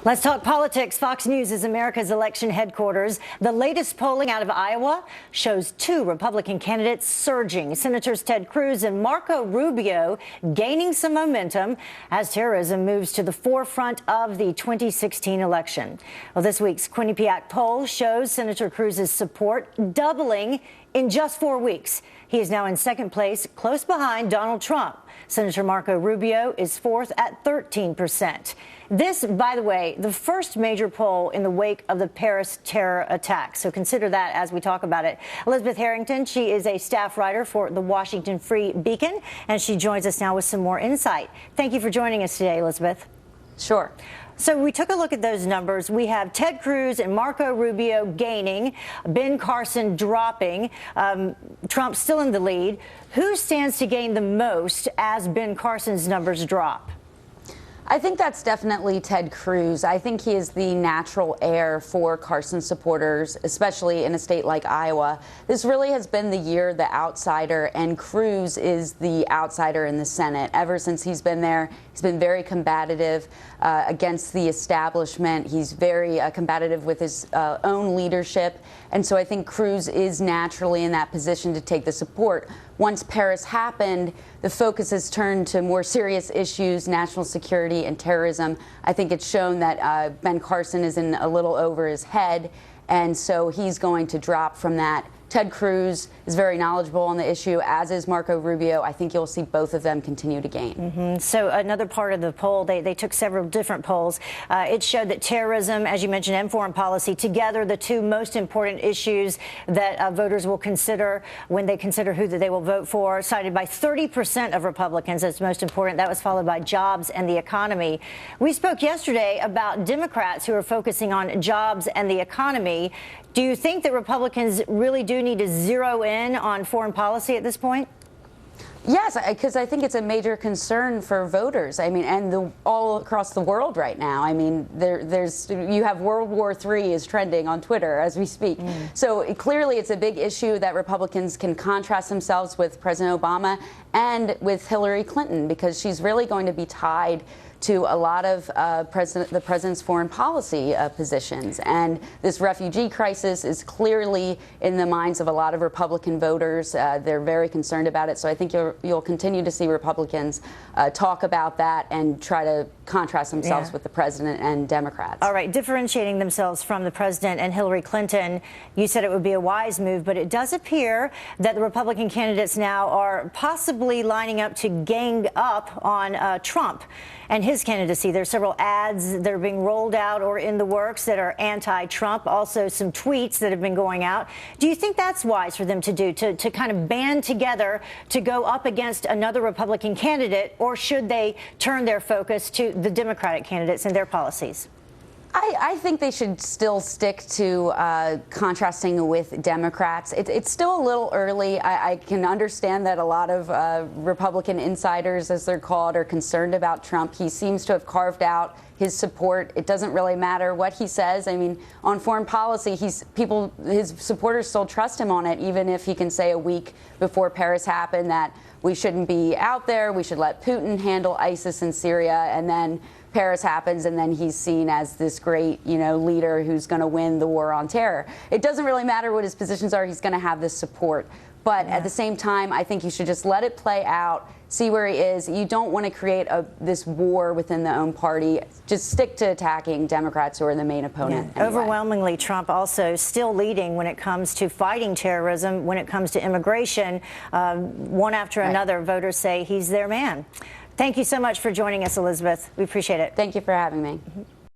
Let's talk politics. Fox News is America's election headquarters. The latest polling out of Iowa shows two Republican candidates surging. Senators Ted Cruz and Marco Rubio gaining some momentum as terrorism moves to the forefront of the 2016 election. Well, this week's Quinnipiac poll shows Senator Cruz's support doubling in just 4 weeks. He is now in second place, close behind Donald Trump. Senator Marco Rubio is fourth at 13%. This, by the way, the first major poll in the wake of the Paris terror attack. So consider that as we talk about it. Elizabeth Harrington, she is a staff writer for the Washington Free Beacon, and she joins us now with some more insight. Thank you for joining us today, Elizabeth. Sure. So we took a look at those numbers. We have Ted Cruz and Marco Rubio gaining, Ben Carson dropping, Trump still in the lead. Who stands to gain the most as Ben Carson's numbers drop? I think that's definitely Ted Cruz. I think he is the natural heir for Carson supporters, especially in a state like Iowa. This really has been the year the outsider, and Cruz is the outsider in the Senate. Ever since he's been there, he's been very combative against the establishment. He's very combative with his own leadership. And so I think Cruz is naturally in that position to take the support. Once Paris happened, the focus has turned to more serious issues, national security and terrorism. I think it's shown that Ben Carson is in a little over his head, and so he's going to drop from that. Ted Cruz is very knowledgeable on the issue, as is Marco Rubio. I think you'll see both of them continue to gain. So another part of the poll, they took several different polls. It showed that terrorism, as you mentioned, and foreign policy, together the two most important issues that voters will consider when they consider who they will vote for, cited by 30% of Republicans as most important. That was followed by jobs and the economy. We spoke yesterday about Democrats who are focusing on jobs and the economy. Do you think that Republicans really do need to zero in on foreign policy at this point? Yes, because I think it's a major concern for voters. I mean, and all across the world right now. I mean, you have World War III is trending on Twitter as we speak. So clearly it's a big issue that Republicans can contrast themselves with President Obama and with Hillary Clinton, because she's really going to be tied to a lot of the president's foreign policy positions. And this refugee crisis is clearly in the minds of a lot of Republican voters. They're very concerned about it. So I think you'll continue to see Republicans talk about that and try to contrast themselves with the president and Democrats. All right, differentiating themselves from the president and Hillary Clinton, you said it would be a wise move, but it does appear that the Republican candidates now are possibly lining up to gang up on Trump and his candidacy. There's several ads that are being rolled out or in the works that are anti-Trump, also some tweets that have been going out. Do you think that's wise for them to do, to kind of band together to go up against another Republican candidate, or should they turn their focus to the Democratic candidates and their policies? I think they should still stick to contrasting with Democrats. It's still a little early. I can understand that a lot of Republican insiders, as they're called, are concerned about Trump. He seems to have carved out his support. It doesn't really matter what he says. I mean, on foreign policy, his supporters still trust him on it, even if he can say a week before Paris happened that we shouldn't be out there, we should let Putin handle ISIS in Syria, and then Paris happens, and then he's seen as this great, leader who's going to win the war on terror. It doesn't really matter what his positions are. He's going to have this support. But at the same time, I think you should just let it play out, see where he is. You don't want to create this war within the own party. Just stick to attacking Democrats who are the main opponent. Anyway. Overwhelmingly, Trump also still leading when it comes to fighting terrorism, when it comes to immigration. One after another, voters say he's their man. Thank you so much for joining us, Elizabeth. We appreciate it. Thank you for having me.